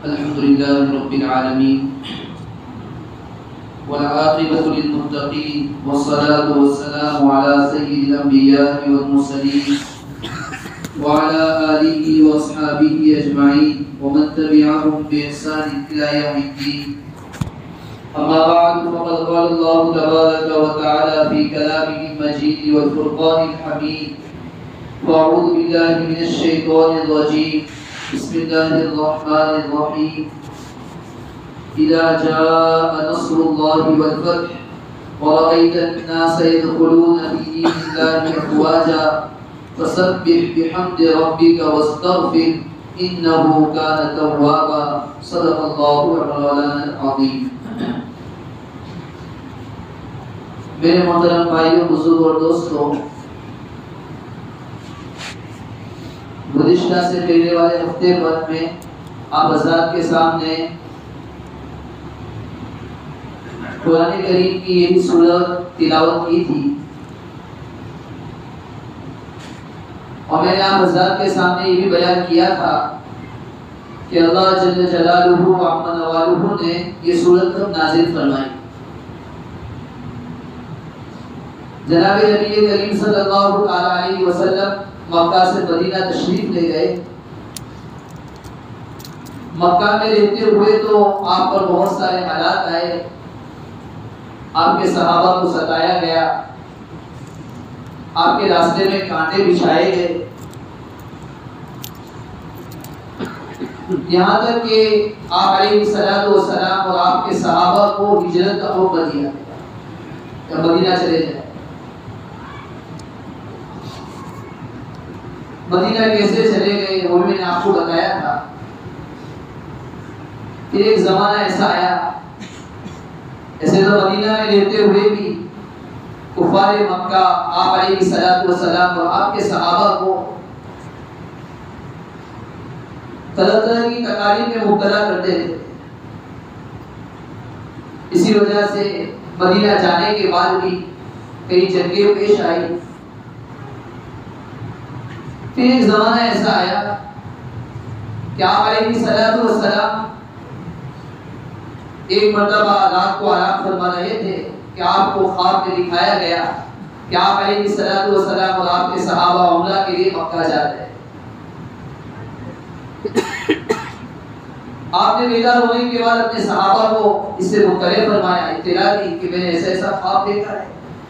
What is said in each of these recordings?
الحمدللہ رب العالمین والعاقبۃ للمتقین والصلاة والسلام علی سید الانبیاء والمرسلین وعلى آلہ واصحابہ اجمعین ومن تبعهم بإحسان إلی یوم الدین اما بعد فقد قال اللہ تبارک وتعالی فی کلامہ المجید والفرقان الحمید فاعوذ باللہ من الشیطان الرجیم بسم اللہ الرحمن الرحیم اذا جاء نصر اللہ والفتح ورأيت الناس يدخلون في دين الله أفواجا فسبح بحمد ربك واستغفر إنه كان توابا صدق الله مولانا العظيم. میرے محترم بھائیوں، بزرگ اور دوستوں، گزشتہ سے پہلے والے ہفتے پر میں آپ حضرات کے سامنے قرآن کریم کی یہی سورت تلاوت کی تھی، اور میں نے آپ حضرات کے سامنے یہ بھی بیان کیا تھا کہ اللہ جل جلالہ و عظم نوالہ نے یہ سورت کب نازل فرمائی. جناب نبی کریم صلی اللہ علیہ وسلم مکہ سے مدینہ تشریف لے گئے. مکہ میں رہتے ہوئے تو آپ پر بہت سارے حالات آئے، آپ کے صحابہ کو ستایا گیا، آپ کے راستے میں کانٹے بچھائے گئے، یہاں تک کہ آپ علیہ الصلوۃ والسلام اور آپ کے صحابہ کو ہجرت کا حکم دیا کہ مدینہ چلے جائیں. مدینہ کیسے چلے گئے وہ میں نے آپ کو بتایا تھا. پھر ایک زمانہ ایسا آیا، ایسے تو مدینہ میں رہتے ہوئے بھی کفار مکہ آپ علیہ الصلوۃ والسلام اور آپ کے صحابہ کو طرح طرح کی تکالیف میں مبتلا کرتے تھے. اسی وجہ سے مدینہ جانے کے بعد بھی کئی جنگیں پیش آئی. پھر ایک زمانہ ایسا آیا کہ آپ علیہ الصلوۃ والسلام ایک مرتبہ رات کو آرام فرما رہے تھے کہ آپ کو خواب میں دکھایا گیا کہ آپ علیہ الصلوۃ والسلام اور آپ کے صحابہ عمرہ کے لیے مکہ جا رہے ہیں. آپ نے بیدار ہونے کے بعد اپنے صحابہ کو اس سے مطلع فرمایا، اطلاع دی کہ میں نے ایسا ایسا خواب دیکھا ہے.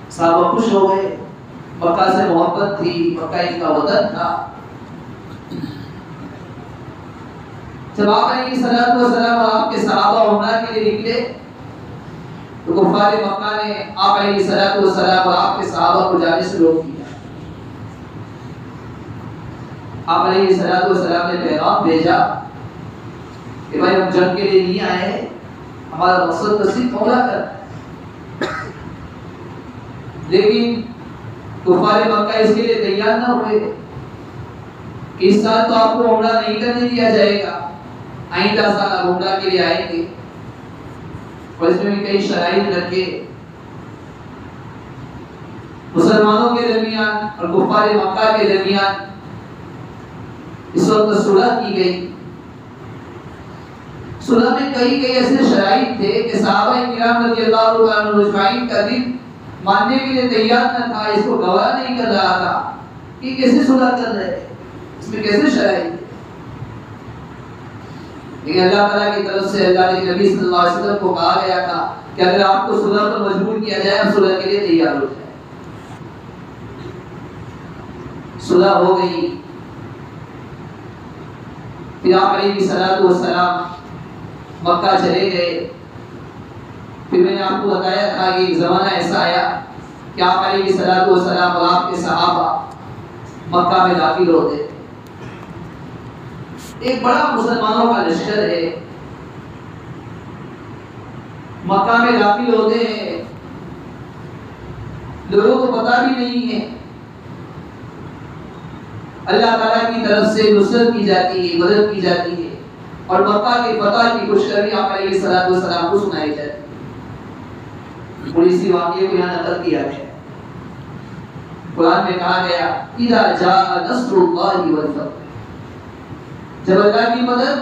صحابہ خوش ہو گئے، مکہ سے محبت تھی، مکہ ان کا وطن تھا. جب آپ علیہ الصلوۃ والسلام اور آپ کے صحابہ عمرہ کے لیے نکلے تو کفار مکہ نے آپ علیہ الصلوۃ والسلام اور آپ کے صحابہ کو جانے سے روک دیا. آپ علیہ الصلوۃ والسلام نے پیغام بھیجا کہ بھائی ہم جنگ کے لیے نہیں آئے ہیں، ہمارا مقصد تو صرف عمرہ کرنا ہے. لیکن کفار مکہ اس کے لیے تیار نہ ہوئے کہ اس سال تو آپ کو عمرہ نہیں کرنے دیا جائے گا، آئندہ سال آپ عمرہ کے لیے آئیں گے. اور اس میں بھی کئی شرائط رکھے. مسلمانوں کے درمیان اور کفار مکہ کے درمیان اس وقت صلح کی گئی. صلح میں کئی ایسے شرائط تھے کہ صحابہ کرام رضی اللہ عنہم اجمعین کا دل ماننے کے لیے تیار نہ تھا، اس کو گوارا نہیں کر رہا تھا کہ کیسے صلح کر رہے ہیں، اس میں کیسے شرائط ہے. لیکن اللہ تعالیٰ کی طرف سے اللہ کے نبی صلی اللہ علیہ وسلم کو کہا گیا تھا کہ اگر آپ کو صلح پر مجبور کیا جائے آپ صلح کے لیے تیار ہو جائیں. صلح ہو گئی. پھر آپ علیہ الصلوۃ والسلام مکہ چلے گئے. پھر میں نے آپ کو بتایا تھا کہ ایک زمانہ ایسا آیا کہ آپ علیہ الصلوۃ والسلام اور آپ کے صحابہ مکہ میں داخل ہوتے. ایک بڑا مسلمانوں کا لشکر ہے، مکہ میں داخل ہوتے ہیں، لوگوں کو پتہ بھی نہیں ہے. اللہ تعالیٰ کی طرف سے نصرت کی جاتی ہے، مدد کی جاتی ہے، اور مکہ کی فتح کی خوشخبری آپ علیہ السلام کو سنائی جاتی. اور اسی واقعے کو یہاں نقل کیا گیا. قرآن میں کہا گیا اذا جاء نصر اللہ والفتح، جب اللہ کی مدد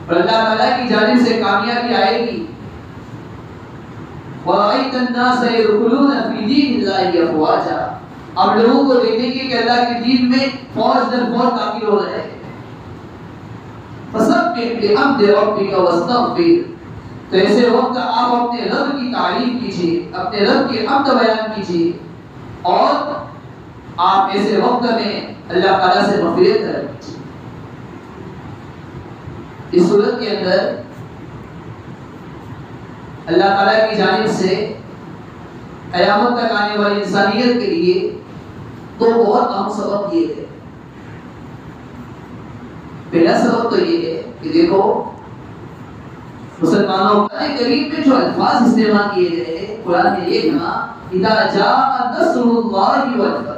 اور اللہ تعالیٰ کی جانب سے کامیابی آئے گی. وَرَأَيْتَ النَّاسَ يَدْخُلُونَ فِي دِينِ اللَّهِ أَفْوَاجًا، اب لوگوں کو دیکھیں گے کہ اللہ کے دین میں فوج در فوج داخل ہو رہے ہیں. فَسَبِّحْ بِحَمْدِ رَبِّكَ وَاسْتَغْفِرْ، تو ایسے وقت آپ اپنے رب کی تعریف کیجیے، اپنے رب کی حمد بیان کیجیے، اور آپ ایسے وقت میں اللہ تعالیٰ سے مغفرت طلب کیجیے. اس صورت کے اندر اللہ تعالیٰ کی جانب سے قیامت تک آنے والی انسانیت کے لیے دو بہت اہم سبب دیے گئے. پہلا سبب تو یہ ہے کہ دیکھو مسلمانوں قرآن کریم میں جو الفاظ استعمال کیے گئے ہیں، قرآن نے یہ کہا اذا جاء نصر اللہ والفتح،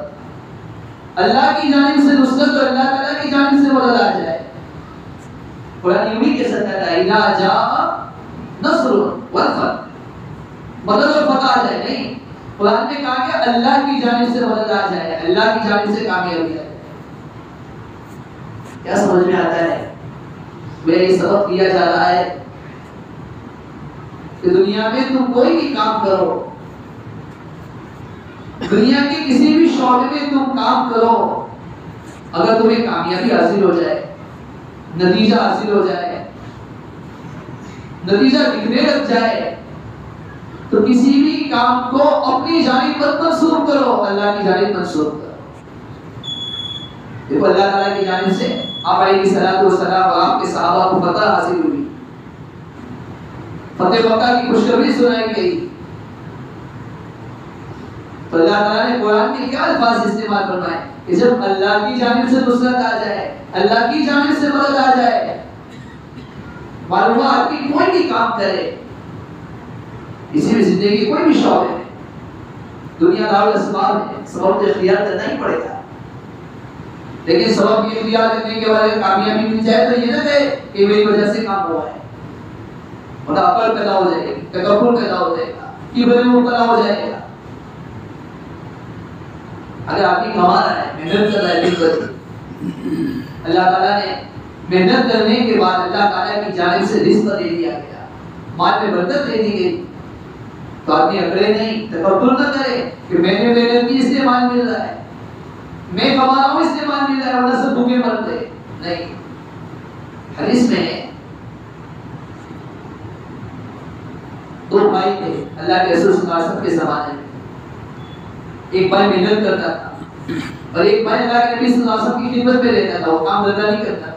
اللہ کی جانب سے نصرت اور اللہ تعالیٰ کی جانب سے مدد آ جائے. قرآن یوں ہی کہہ سکتا ہے اذا جاء نصر والفتح، مدد اور فتح آ جائے. نہیں، قرآن نے کہا کہ اللہ کی جانب سے مدد آ جائے، اللہ کی جانب سے کامیابی آ جائے. کیا سمجھ میں آتا ہے؟ میں یہ سبق دیا جا رہا ہے کہ دنیا میں تم کوئی بھی کام کرو، دنیا کے کسی بھی شعبے میں تم کام کرو، اگر تمہیں کامیابی حاصل ہو جائے، نتیجہ حاصل ہو جائے، نتیجہ دکھنے لگ جائے، تو کسی بھی کام کو اپنی جانب پر منسوب کرو، اللہ کی جانب منسوب کرو. دیکھو اللہ تعالیٰ کی جانب سے آپ علیہ السلام اور آپ کے صحابہ کو فتح حاصل ہوئی، فتح مکہ کی خوشخبری سنائی گئی. تو اللہ تعالیٰ نے قرآن میں کیا الفاظ استعمال فرمائے کہ جب اللہ کی جانب سے نصرت آ جائے، اللہ کی جانب سے مدد آ جائے، معلوم ہوا آدمی کوئی بھی کام کرے، کسی بھی زندگی کوئی بھی شعبے میں، دنیا دار الاسباب ہے، سبب تو اختیار کرنا ہی پڑے گا. لیکن سبب یہ اختیار کرنے کے بعد کامیابی مل جائے تو یہ نہ کہے کہ میری وجہ سے کام ہوا ہے، اور عقل پیدا ہو جائے گی، تکبر پیدا ہو جائے گا، کبر میں مبتلا ہو جائے گا. اگر آدمی کما رہا ہے، محنت کر رہا ہے، اللہ تعالیٰ نے محنت کرنے کے بعد اللہ تعالیٰ کی جانب سے رزق دے دیا گیا، مال میں برکت دے دی گئی، تو آدمی اکڑے نہیں، تکبر نہ کرے کہ میں نے محنت کی اس لیے مال مل رہا ہے، میں کما رہا ہوں اس لیے مال مل رہا ہے، ورنہ سب بھوکے مرتے. نہیں، حدیث میں دو بھائی تھے اللہ کے رسول صلی اللہ علیہ وسلم کے زمانے میں. ایک بھائی محنت کرتا تھا اور ایک بھائی اللہ کے نبی صلی اللہ علیہ وسلم کی خدمت میں رہتا تھا، وہ کام دھندا نہیں کرتا تھا.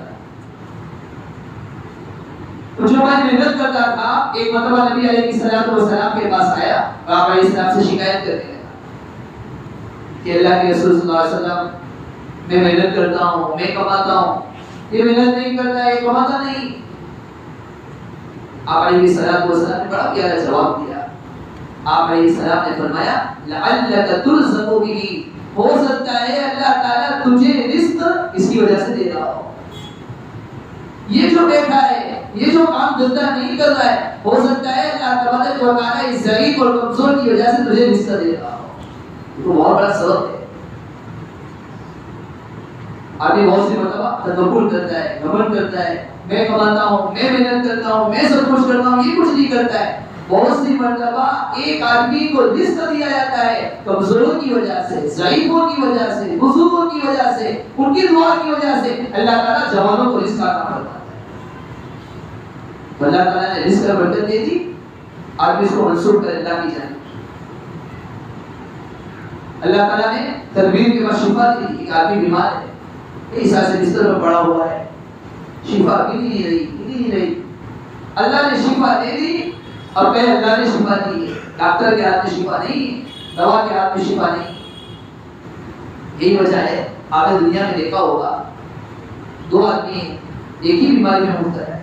تو جو بھائی محنت کرتا تھا ایک مرتبہ نبی علیہ السلام کے پاس آیا اور آپ علیہ السلام سے شکایت کرنے لگا کہ اللہ کے رسول صلی اللہ علیہ وسلم میں محنت کرتا ہوں، میں کماتا ہوں، یہ محنت نہیں کرتا ہے، یہ کماتا نہیں. آپ علیہ السلام نے بڑا پیارا جواب دیا. آپ علیہ السلام نے فرمایا لعلک ترزق به، ہو سکتا ہے اللہ تعالیٰ تجھے رزق اس کی وجہ سے دے رہا ہو. یہ جو بیٹھا ہے، یہ جو کام دھندا نہیں کر رہا ہے، ہو سکتا ہے اللہ تبارک و تعالیٰ اس ضعیف اور کمزور کی وجہ سے تجھے رزق دے رہا ہو. تو بہت بڑا سبب ہے. آدمی بہت سی مرتبہ تکبر کرتا ہے، گھمنڈ کرتا ہے، میں کماتا ہوں، میں محنت کرتا ہوں، میں سب کچھ کرتا ہوں، یہ کچھ نہیں کرتا ہے. بہت سی مرتبہ ایک آدمی کو رزق دیا جاتا ہے کمزوروں کی وجہ سے، ضعیفوں کی وجہ سے، بزرگوں کی وجہ سے، ان کی دعا کی وجہ سے اللہ تعالیٰ جوانوں کو رزق عطا فرماتا ہے. اللہ تعالیٰ نے رزق کا برکت دے دی، آدمی اس کو منسوخ کر اللہ کی جانب. اللہ تعالیٰ نے تدبیر کے بعد شفا دی. ایک آدمی بیمار ہے، کئی سال سے بستر میں پڑا ہوا ہے، شفا بھی نہیں رہی. اللہ نے شفا دے دی اور پہلے اللہ نے شفا دی ہے. ڈاکٹر کے ہاتھ میں شفا نہیں، دوا کے ہاتھ میں شفا نہیں. یہی وجہ ہے آپ نے دنیا میں دیکھا ہوگا دو آدمی ایک ہی بیماری میں مبتلا ہے،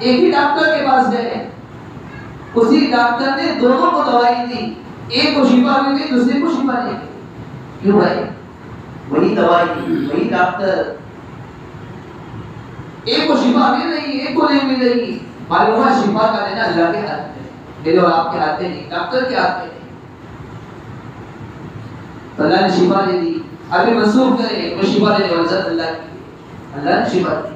ایک ہی ڈاکٹر کے پاس گئے، اسی ڈاکٹر نے دونوں کو دوائی دی، ایک کو شفا مل گئی، دوسرے کو شفا نہیں ملی. کیوں بھائی؟ وہی دوائی، وہی ڈاکٹر. ایک کو شفا مل رہی ہے، ایک کو نہیں مل رہی. معلوم ہوا شفا کا دینا اللہ کے ہاتھ میں، میرے اور آپ کے ہاتھ میں نہیں، ڈاکٹر کے ہاتھ میں نہیں. اللہ نے شفا دے دی. ابھی منسوخ کرے وہ شفا دینے والی ذات اللہ کی، اللہ نے شفا دی.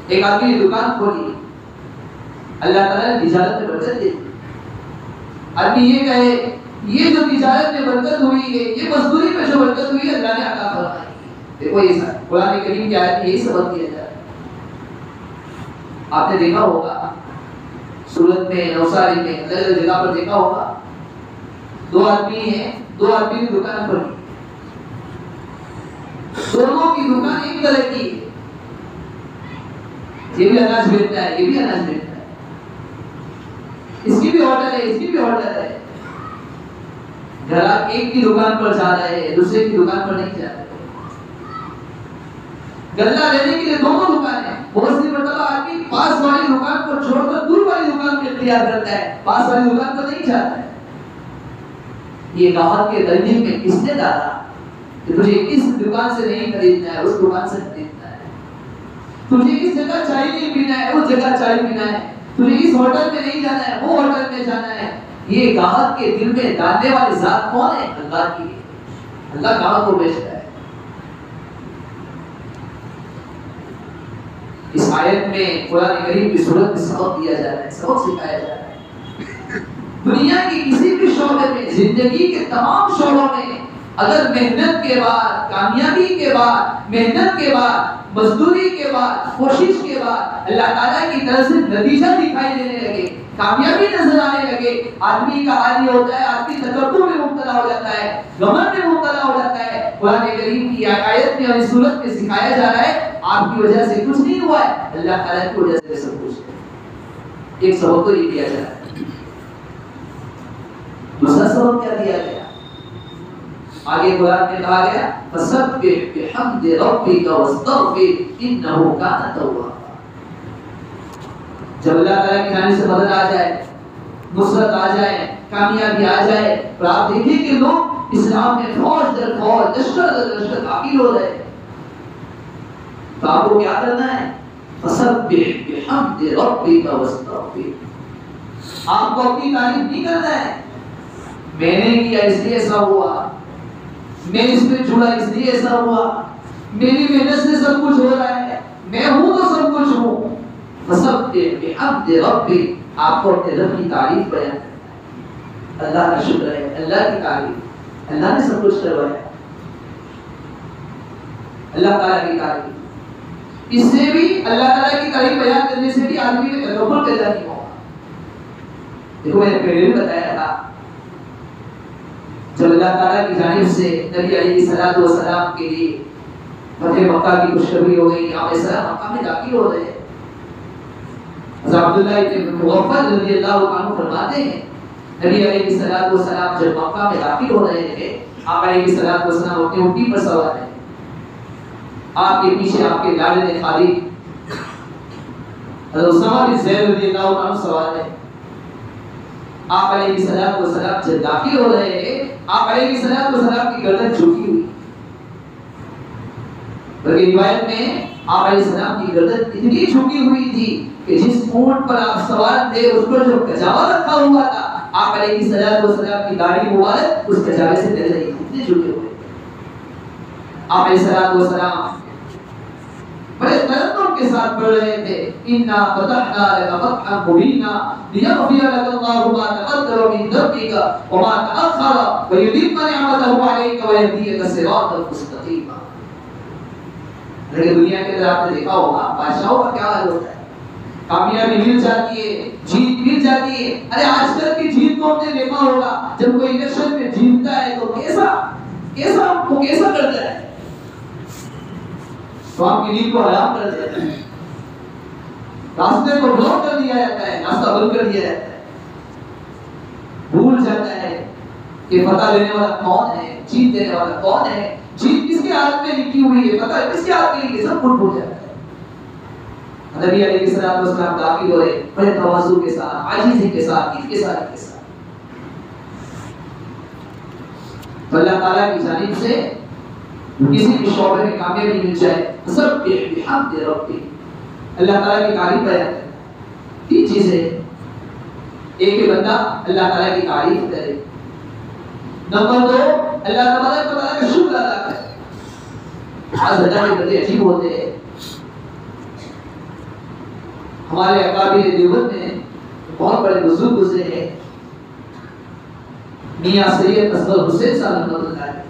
ایک آدمی نے دکان کھولی، اللہ تعالیٰ نے تجارت میں برکت دے دی. آدمی یہ کہے یہ جو تجارت میں برکت ہوئی ہے، یہ مزدوری میں جو برکت ہوئی ہے اللہ نے عطا فرمائی. دیکھو یہ قرآن کریم کی آیت میں یہی سبق دیا جا رہا ہے. آپ نے دیکھا ہوگا سورت میں، نوساری میں، الگ الگ جگہ پر دیکھا ہوگا، دو آدمی ہیں، دو آدمی کی دکان کھولی، دونوں کی دکان ایک طرح کی ہے. یہ بھی اناج بیچتا ہے، یہ بھی اناج بیچتا ہے، اس کی بھی آرڈر ہے، اس کی بھی آرڈر ہے. گراہک ایک کی دکان پر جا رہا ہے، دوسرے کی دکان پر نہیں جا رہا ہے. غلہ لینے کے لیے دونوں دکانیں. بہت سی مرتبہ آدمی پاس والی دکان کو چھوڑ کر دور والی دکان کو اختیار کرتا ہے، پاس والی دکان پر نہیں جاتا ہے. یہ گاہک کے دل میں کس نے ڈالا کہ تجھے اس دکان سے نہیں خریدنا ہے، اس دکان سے خریدنا ہے. تجھے اس جگہ چائے نہیں پینا ہے، اس جگہ چائے پینا ہے. تجھے اس ہوٹل میں نہیں جانا ہے، وہ ہوٹل میں جانا ہے. یہ گاہک کے دل میں ڈالنے والی ذات کون ہے؟ اللہ کی ہے. اللہ گاہک کو بیچتا ہے. اس آیت میں قرآن کریم کی صورت میں سبق دیا جا رہا ہے، سبق سکھایا جا رہا ہے. دنیا کی کسی بھی شعبے میں، زندگی کے تمام شعبوں میں اگر محنت کے بعد، کامیابی کے بعد، محنت کے بعد، مزدوری کے بعد، کوشش کے بعد اللہ تعالیٰ کی طرف سے نتیجہ دکھائی دینے لگے، کامیابی نظر آنے لگے، آدمی کا حال یہ ہوتا ہے، آدمی تکبر میں مبتلا ہو جاتا ہے، گھمنڈ میں مبتلا ہو جاتا ہے. قرآن کریم کی آیت میں اور اس صورت میں سکھایا جا رہا ہے آپ کی وجہ سے کچھ نہیں ہوا ہے، اللہ تعالیٰ کی وجہ سے سب کچھ ہے. ایک سبق تو یہ دیا جا رہا ہے. دوسرا سبق کیا دیا گیا؟ آگے قرآن میں کہا گیا فَسَبِّحْ بِحَمْدِ رَبِّكَ وَاسْتَغْفِرْ إِنَّهُ كَانَ تَوَّابًا. جب اللہ تعالیٰ کی جانب سے مدد آ جائے، نصرت آ جائے، کامیابی آ جائے، اور آپ دیکھیں کہ لوگ اسلام میں فوج در فوج، لشکر در لشکر داخل ہو رہے ہیں، تو آپ کو کیا کرنا ہے؟ فَسَبِّحْ بِحَمْدِ رَبِّكَ وَاسْتَغْفِرْ. آپ کو اپنی تعریف نہیں کرنا ہے، میں نے کیا اس لیے ایسا ہوا، میں اس پہ جڑا اس لیے ایسا ہوا، میری محنت سے سب کچھ ہو رہا ہے، میں ہوں تو سب کچھ ہوں. فَسَبِّحْ بِحَمْدِ رَبِّكَ. آپ کو اپنے رب کی تعریف بیان کرنا ہے، اللہ کا شکر ہے، اللہ کی تعریف، اللہ نے سب کچھ کروایا، اللہ تعالیٰ کی تعریف. اس سے بھی اللہ تعالیٰ کی تعریف بیان کرنے سے بھی آدمی میں تکبر پیدا نہیں ہوگا. دیکھو میں نے پہلے بھی بتایا تھا، جب اللہ تعالیٰ کی جانب سے نبی علیہ السلام کے لیے فتح مکہ کی خوشخبری ہو گئی، آپ السلام مکہ میں داخل ہو رہے ہیں. حضرت عبداللہ ابن مغفل رضی اللہ عنہ فرماتے ہیں نبی علیہ السلام جب مکہ میں داخل ہو رہے تھے، آپ علیہ السلام اپنی اونٹی پر سوار ہیں، آپ کے پیچھے آپ کے لاڈلے خالد حضرت اسامہ بن زید رضی اللہ عنہ سوار ہیں. آپ علیہ السلام جب داخل ہو رہے ہیں، آپ علیہ السلام کی گردن جھکی ہوئی، بلکہ روایت میں آپ علیہ السلام کی گردن اتنی جھکی ہوئی تھی کہ جس اونٹ پر آپ سوار تھے اس پر جو کجاوا رکھا ہوا تھا، آپ علیہ السلام کی داڑھی مبارک اس کجاوے سے نظر نہیں اتنے جھکے ہوئے. آپ علیہ السلام بڑے ترنم کے ساتھ پڑھ رہے تھے اِنَّا فَتَحْنَا لَكَ فَتْحًا مُبِينًا لِيَغْفِرَ لَكَ اللَّهُ مَا تَقَدَّمَ مِن ذَنبِكَ وَمَا تَأَخَّرَ وَيُتِمَّ نِعْمَتَهُ عَلَيْكَ وَيَهْدِيَكَ صِرَاطًا مُسْتَقِيمًا. لیکن دنیا کے اندر آپ نے دیکھا ہوگا بادشاہوں کا کیا حال ہوتا ہے، کامیابی مل جاتی ہے، جیت مل جاتی ہے. ارے آج کل کی جیت کو ہم نے دیکھا ہوگا، جب کوئی الیکشن میں جیتتا ہے تو کیسا کرتا ہے، تو آپ کی نیند کو حرام کر دیتا ہے، راستے کو بلاک کر دیا جاتا ہے، راستہ بند کر دیا جاتا ہے، بھول جاتا ہے کہ فتح لینے والا کون ہے، جیت دینے والا کون ہے، جیت کس کے ہاتھ میں لکھی ہوئی ہے، فتح کس کے ہاتھ میں لکھی ہے، سب کچھ بھول جاتا ہے. نبی علیہ السلام داخل ہوئے بڑے تواضع کے ساتھ، عاجزی کے ساتھ، انکساری کے ساتھ. تو اللہ تعالیٰ کی جانب سے کسی بھی شعبے میں کامیابی مل جائے سب بحمد ربی، اللہ تعالیٰ کی تعریف بیان کرے. تین چیزیں، ایک کہ بندہ اللہ تعالیٰ کی تعریف کرے، نمبر دو اللہ تعالیٰ کا شکر ادا کرے. آج اللہ کے بندے عجیب ہوتے ہیں. ہمارے اکابر دیوبند میں بہت بڑے بزرگ گزرے ہیں، میاں سید اصغر حسین صاحب رحمۃ اللہ علیہ.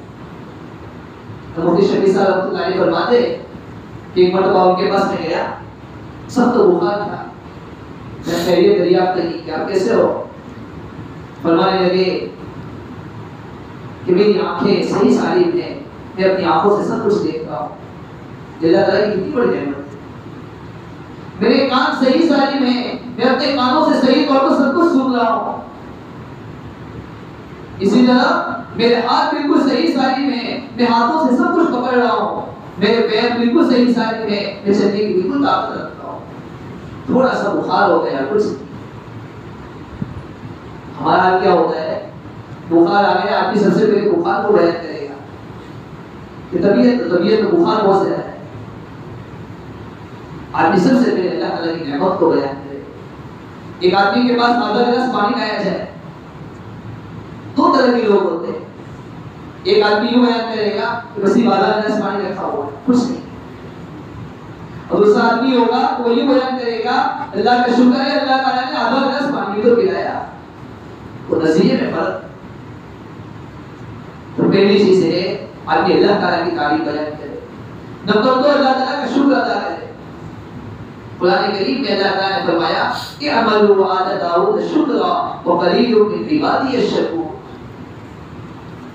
مفتی شفیع صاحب رحمۃ اللہ علیہ فرماتے کہ ایک مرتبہ ان کے پاس میں گیا، سخت بخار تھا. میں خیریت دریافت کی کہ آپ کیسے ہو؟ فرمانے لگے کہ میری آنکھیں صحیح سالم ہیں، میں اپنی آنکھوں سے سب کچھ دیکھتا ہوں. اللہ تعالیٰ کی کتنی بڑی نعمت ہے. میرے کان صحیح سالم ہیں، میں اپنے کانوں سے صحیح طور پر سب کچھ سن رہا ہوں. اسی طرح میرے ہاتھ بالکل صحیح سالم ہیں، میں ہاتھوں سے سب کچھ پکڑ رہا ہوں. میرے پیر بالکل صحیح سالم ہیں، میں چلنے کی بالکل طاقت رکھتا ہوں. تھوڑا سا بخار ہو گیا کچھ. ہمارا حال کیا ہوتا ہے؟ بخار آ گیا، آپ کی سب سے پہلے بخار کو بیان کرے گا کہ طبیعت میں بخار بہت زیادہ ہے. آدمی سب سے پہلے اللہ تعالیٰ کی نعمت کو بیان کرے. ایک آدمی کے پاس آدھا گلاس پانی لایا جائے، دو طرح کے لوگ ہوتے ہیں. ایک آدمی یوں بیان کرے گا کہ بس یہ آدھا گلاس پانی رکھا ہوا ہے، کچھ نہیں. اور دوسرا آدمی ہوگا تو وہ یوں بیان کرے گا اللہ کا شکر ہے اللہ تعالیٰ نے آدھا گلاس پانی تو پلایا. وہ نظریے میں فرق. تو پہلی چیز ہے آدمی اللہ تعالیٰ کی تعریف بیان کرے. نمبر دو اللہ تعالیٰ کا شکر ادا کرے. قرآن کریم میں اللہ تعالیٰ نے فرمایا کہ اعملوا آل داؤد شکرا وقلیل من عبادی الشکور.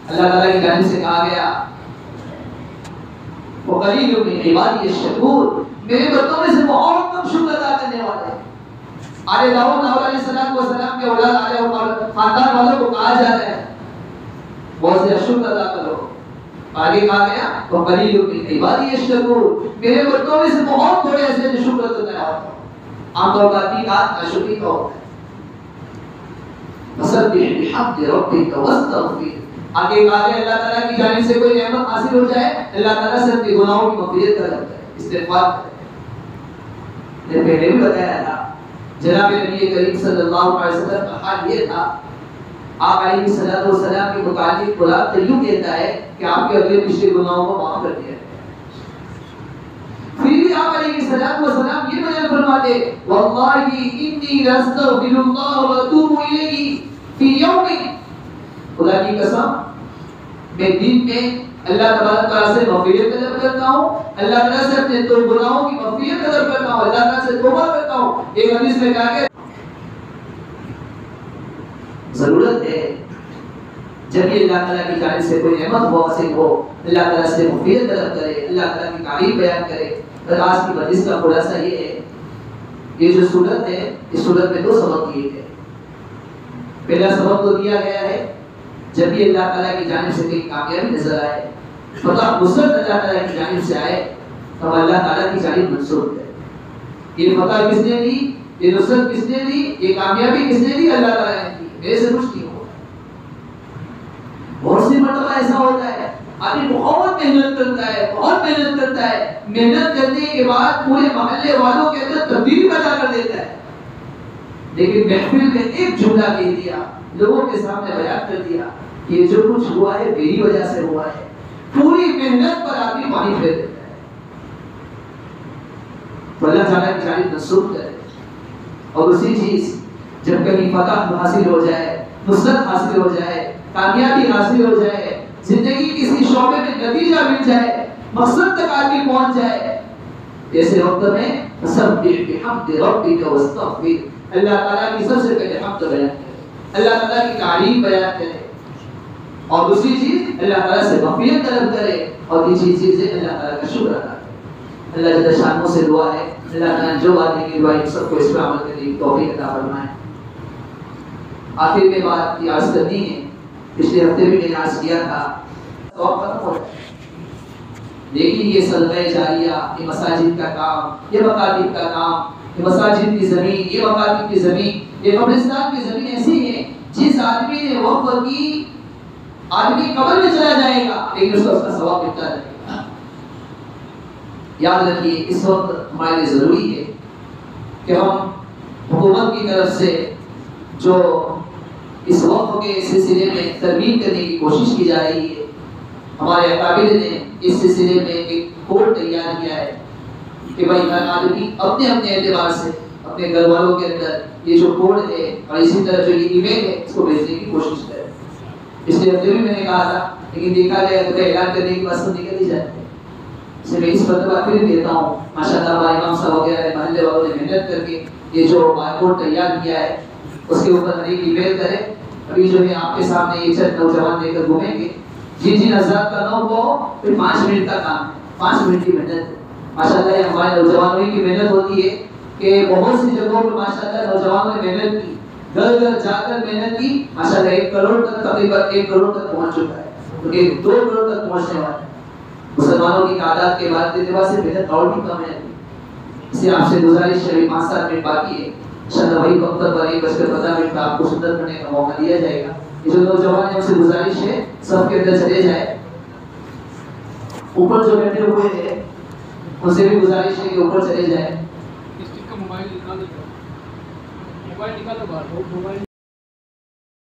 اللہ تعالیٰ کی جانب سے کہا گیا وقلیل من عبادی الشکور، میرے بندوں میں سے بہت کم شکر ادا کرنے والے ہیں. آل داؤد علیہ السلام کے اولاد آل خاندان والوں کو کہا جا رہا ہے بہت سے شکر ادا کرو. آگے کہا گیا وقلیل من عبادی الشکور، میرے بندوں میں سے بہت تھوڑے ایسے جو شکر ادا کرتے ہیں. عام طور پر آدمی ناشکری کا ہوتا ہے. فسبح بحمد ربک واستغفر. آگے کہا گیا اللہ تعالیٰ کی جانب سے کوئی نعمت حاصل ہو جائے اللہ تعالیٰ سے اپنے گناہوں کی مغفرت کر لیتا ہے، استغفار کرے. میں پہلے بھی بتایا تھا جناب نبی کریم صلی اللہ علیہ وسلم کا حال یہ تھا. آپ علیہ الصلوۃ والسلام کے متعلق قرآن تو یوں کہتا ہے کہ آپ کے اگلے پچھلے گناہوں کو معاف کر دیا ہے. پھر بھی آپ علیہ الصلوۃ والسلام یہ بیان فرماتے واللہ انی لاستغفر اللہ واتوب الیہ فی یوم. خدا کی قسم میں دن میں اللہ تبارک تعالیٰ سے مغفرت طلب کرتا ہوں، اللہ تعالیٰ سے اپنے گناہوں کی مغفرت طلب کرتا ہوں، اللہ تعالیٰ سے توبہ کرتا ہوں. ایک حدیث میں کہا کہ ضرورت ہے جب بھی اللہ تعالیٰ کی جانب سے کوئی نعمت ہو حاصل ہو اللہ تعالیٰ سے مغفرت طلب کرے، اللہ تعالیٰ کی تعریف بیان کرے. اور آج کی مجلس کا خلاصہ یہ ہے، یہ جو صورت ہے اس صورت میں دو سبق دیے گئے. پہلا سبق تو دیا گیا ہے جب بھی اللہ تعالیٰ کی جانب سے کوئی کامیابی نظر آئے، فتح نصرت اللہ تعالیٰ کی جانب سے آئے تب اللہ تعالیٰ کی جانب منسوب ہے. یہ فتح کس نے دی، یہ نصرت کس نے دی، یہ کامیابی کس نے دی؟ اللہ تعالیٰ نے دی. میرے سے کچھ نہیں ہوگا. بہت سی مرتبہ ایسا ہوتا ہے آدمی بہت محنت کرتا ہے، بہت محنت کرتا ہے، محنت کرنے کے بعد پورے محلے والوں کے اندر تبدیلی پیدا کر دیتا ہے، لیکن محفل میں ایک جملہ کہہ دیا، لوگوں کے سامنے بیان کر دیا یہ جو کچھ ہوا ہے میری وجہ سے ہوا ہے. پوری محنت پر آدمی پانی پھیر دیتا ہے. تو اللہ تعالیٰ کی جانب منسوب کرے. اور اسی چیز جب کبھی فتح حاصل ہو جائے، نصرت حاصل ہو جائے، کامیابی حاصل ہو جائے، زندگی کسی شعبے میں نتیجہ مل جائے، مقصد تک آدمی پہنچ جائے، ایسے وقت میں فسبح بحمد ربک واستغفر. اللہ تعالیٰ کی سب سے پہلے حمد بیان کرے، اللہ تعالیٰ کی تعریف بیان کرے. اور دوسری چیز اللہ تعالیٰ سے مغفرت طلب کرے. اور تیسری چیز ہے اللہ تعالیٰ کا شکر ادا کرے. اللہ جل شانہ سے دعا ہے اللہ تعالیٰ جو باتیں کی دعا سب کو اس پر عمل کرنے کی توفیق عطا فرمائے. آخر میں بات یہ عرض کرنی ہے، پچھلے ہفتے بھی میں نے عرض کیا تھا ثواب ختم ہو جائے، لیکن یہ صدقہ جاریہ، یہ مساجد کا کام، یہ مکاتب کا کام، یہ مساجد کی زمین، یہ مکاتب کی زمین، یہ قبرستان کی زمین ایسی ہے جس آدمی نے وقف کی آدمی قبر میں چلا جائے گا لیکن اس کا ثواب ملتا رہے گا. یاد رکھیے اس وقت ہمارے لیے ضروری ہے کہ ہم حکومت کی طرف سے جو اس وقت کے سلسلے میں ترمیم کرنے کی کوشش کی جا رہی ہے، ہمارے اکابر نے اس سلسلے میں ایک کوڈ تیار کیا ہے کہ بھائی ہر آدمی اپنے اپنے اعتبار سے اپنے گھر والوں کے اندر یہ جو کوڈ ہے اور اسی طرح جو یہ ای میل ہے اس کو بھیجنے کی کوشش کرے۔ اس لیے ابھی بھی میں نے کہا تھا، لیکن دیکھا گیا تو اعلان کرنے کے بعد سب نکل ہی جاتے ہیں۔ اس لیے میں اس مرتبہ پھر دیتا ہوں، ماشاء اللہ امام صاحب وغیرہ محلے والوں نے محنت کر کے یہ جو بارکوڈ تیار کیا ہے اس کے اوپر ایک ای میل کرے۔ ابھی جو ہے آپ کے سامنے یہ چند نوجوان لے کر گھومیں گے، جن حضرات کا نام وہ پھر 5 منٹ کا کام ہے، 5 منٹ کی محنت ہے۔ ماشاء اللہ یہ ہمارے نوجوانوں کی محنت ہوتی ہے کہ بہت سی جگہوں پر ماشاء اللہ نوجوانوں نے محنت کی، گھر گھر جا کر محنت کی، ماشاء اللہ 1 کروڑ تک تقریباً 1 کروڑ تک پہنچ چکا ہے، کیونکہ 2 کروڑ تک پہنچنے والا ہے۔ مسلمانوں کی تعداد کے بعد اعتبار سے محنت اور بھی کم ہے۔ اس لیے آپ سے گزارش ہے، 5-7 منٹ باقی ہے، انشاءاللہ وہی وقت پر 1:15 کا آپ کو سنت کرنے کا موقع دیا جائے گا۔ یہ جو نوجوان ہیں ان سے گزارش ہے سب کے اندر چلے جائے، اوپر جو بیٹھے ہوئے ہیں ان سے بھی گزارش ہے کہ اوپر چلے جائے۔ موبائل نکالو باہر۔